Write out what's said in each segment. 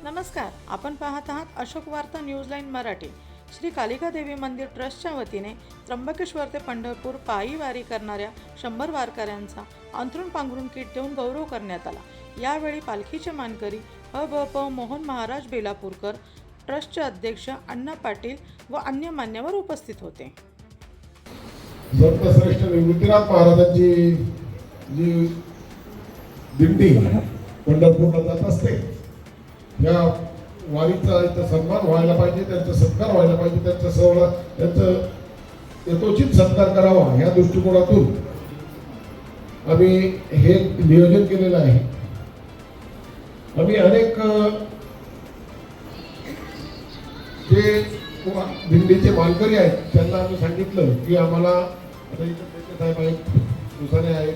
नमस्कार, आपण पाहत आहात अशोक वार्ता न्यूज लाईन मराठी। श्री कालिका देवी मंदिर ट्रस्टच्या वतीने त्र्यंबकेश्वर ते पंढरपूर पायी वारी करणाऱ्या 100 वारकऱ्यांचा अंथरूण पांघरून किट देऊन गौरव करण्यात आला। यावेळी पालखीचे मानकरी ब मोहन महाराज बेलापूरकर, ट्रस्टचे अध्यक्ष अण्णा पाटील व अन्य मान्यवर उपस्थित होते। संतश्रेष्ठ निवृत्तीनाथ महाराजांची जी दिंडी पंढरपूरला जात असते, या वारीचा इथं सन्मान व्हायला पाहिजे, त्यांचा सत्कार व्हायला पाहिजे, त्यांचा सोहळा त्यांचं यथोचित सत्कार करावा ह्या दृष्टिकोनातून आम्ही हे नियोजन केलेलं आहे। आम्ही अनेक जे दिंडीचे मानकरी आहेत त्यांना आम्ही सांगितलं की आम्हाला आता इथे साहेब आहेत, दुसरे आहेत,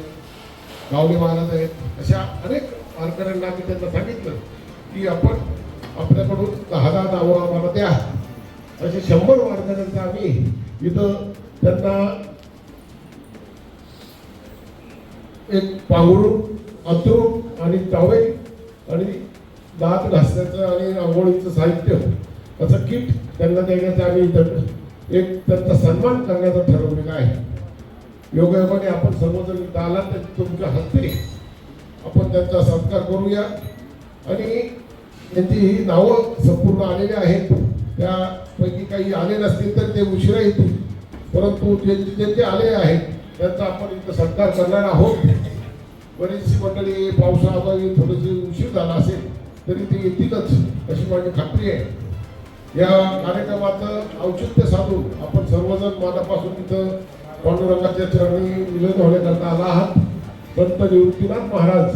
गावडे महाराज आहेत, अशा अनेक वारकऱ्यांना आम्ही त्यांना सांगितलं की आपण आपल्याकडून 10 नावं आम्हाला द्या। असे 100 वारकऱ्यांचा आम्ही इथं त्यांना एक पांघरूण, अंथरूण आणि टॉवेल आणि दात घासण्याचं आणि आंघोळीचं साहित्य असं किट त्यांना देण्याचं आम्ही एक त्यांचा सन्मान करण्याचं ठरवलेलं आहे। योगायोगाने आपण सर्वजण इथं आला तर तुमच्या हस्ते आपण त्यांचा सत्कार करूया आणि त्यांची नावं संपूर्ण आलेली आहेत, त्यापैकी काही आले नसतील तर ते उशिरा येतील, परंतु जे आले आहेत त्यांचा आपण इथं सत्कार करणार आहोत। बरीचशी मंडळी पावसाअभावी थोडीशी उशीर झाला असेल तरी ते येतीलच अशी माझी खात्री आहे। या कार्यक्रमाचं औचित्य साधून आपण सर्वजण मनापासून इथं पांडुरंगाच्या चरणी विलीन होण्याकरता आला आहात। संत निवृत्तीनाथ महाराज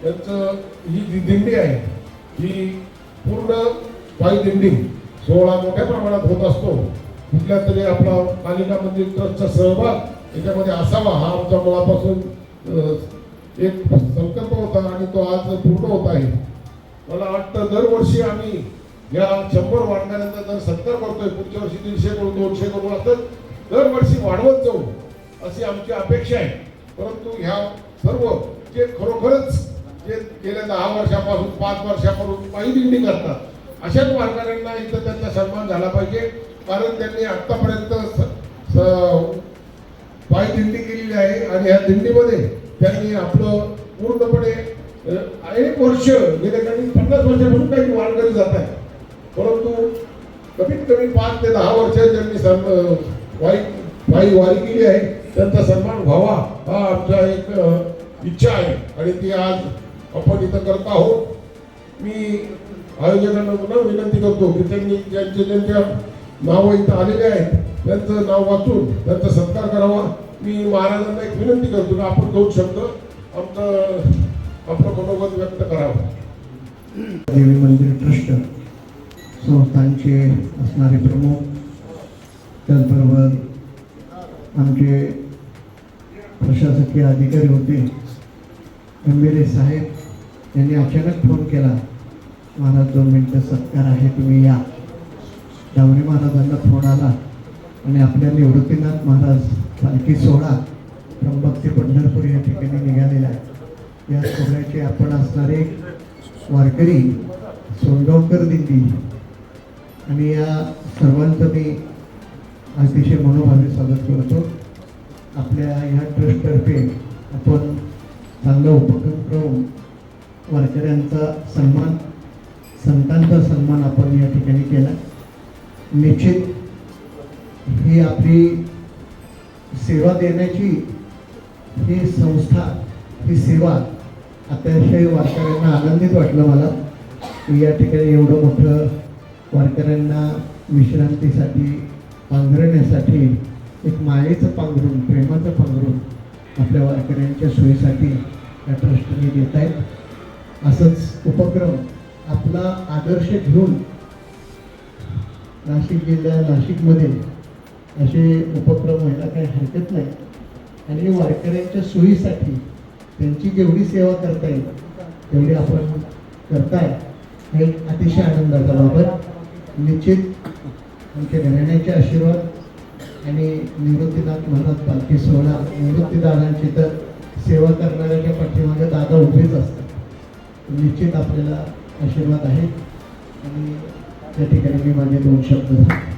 यांचं ही जी दिंडी आहे ही पूर्ण पायी दिंडी सोहळा मोठ्या प्रमाणात होत असतो। कुठल्या तरी आपला कालिका मंदिर ट्रस्टचा सहभाग याच्यामध्ये असावा हा आमच्या मनापासून एक संकल्प होता आणि तो आज पूर्ण होत आहे। मला वाटतं दरवर्षी आम्ही या 100 वारकऱ्यांचा जर सत्कार करतोय, पुढच्या वर्षी 150 करून 200 करून असं दरवर्षी वाढवत जाऊ अशी आमची अपेक्षा आहे। परंतु ह्या सर्व जे खरोखरच जे गेल्या 10 वर्षापासून 5 वर्षापासून पायी दिंडी करतात अशाच वारकऱ्यांना इथं त्यांचा सन्मान झाला पाहिजे, कारण त्यांनी आतापर्यंत पायी दिंडी केलेली आहे आणि या दिंडीमध्ये त्यांनी आपलं पूर्णपणे अनेक वर्ष गेल्या 50 वर्षापासून काही वारकरी जात आहे, परंतु कमीत कमी 5 ते 10 वर्ष ज्यांनी पायी वारी केली आहे त्यांचा सन्मान व्हावा हा आमचा एक इच्छा आहे आणि ती आज आपण इथं करत आहोत। मी आयोजकांना पुन्हा विनंती करतो की त्यांनी ज्यांच्या नावं इथं आलेले आहेत त्यांचं नाव वाचून त्यांचा सत्कार करावा। मी महाराजांना एक विनंती करतो की आपण 2 शब्द आपलं मनोगत व्यक्त करावं। देवी मंदिर ट्रस्ट संस्थांचे असणारे प्रमुख, त्याचबरोबर आमचे प्रशासकीय अधिकारी होते MLA साहेब यांनी अचानक फोन केला, महाराज 2 मिनिटं सत्कार आहे तुम्ही या। डावणे महाराजांना फोन आला आणि आपल्या निवृत्तीनाथ महाराज पालखी सोहळा त्र्यंबक ते पंढरपूर या ठिकाणी निघालेला आहे। या सोहळ्याचे आपण असणारे वारकरी सोनगावकर दिंडी आणि या सर्वांचं मी अतिशय मनोभावे स्वागत करतो। आपल्या ह्या ट्रस्टतर्फे आपण चांगला उपक्रम करून वारकऱ्यांचा सन्मान, संतांचा सन्मान आपण या ठिकाणी केला। निश्चित ही आपली सेवा देण्याची ही संस्था, ही सेवा अतिशय वारकऱ्यांना आनंदित वाटलं मला की या ठिकाणी एवढं मोठं वारकऱ्यांना विश्रांतीसाठी पांघरण्यासाठी एक मायेचं पांघरून, प्रेमाचं पांघरून आपल्या वारकऱ्यांच्या सोयीसाठी या ट्रस्टने देत आहेत। असंच उपक्रम आपला आदर्श घेऊन नाशिक नाशिकमध्ये असे उपक्रम व्हायला काही हरकत नाही आणि वारकऱ्यांच्या सोयीसाठी त्यांची जेवढी सेवा करता येईल तेवढी आपण करताय हे अतिशय आनंदाचा बाबत। निश्चित आमच्या घराण्याचे आशीर्वाद आणि निवृत्तीनाथ महाराज पालखी सोहळा, निवृत्तीदारांची तर सेवा करणाऱ्याच्या पाठीमागे दादा उभेच असतात। निश्चित आपल्याला आशीर्वाद आहेत आणि त्या ठिकाणी मी माझे 2 शब्द सांगतो.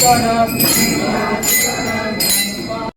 Tukaram.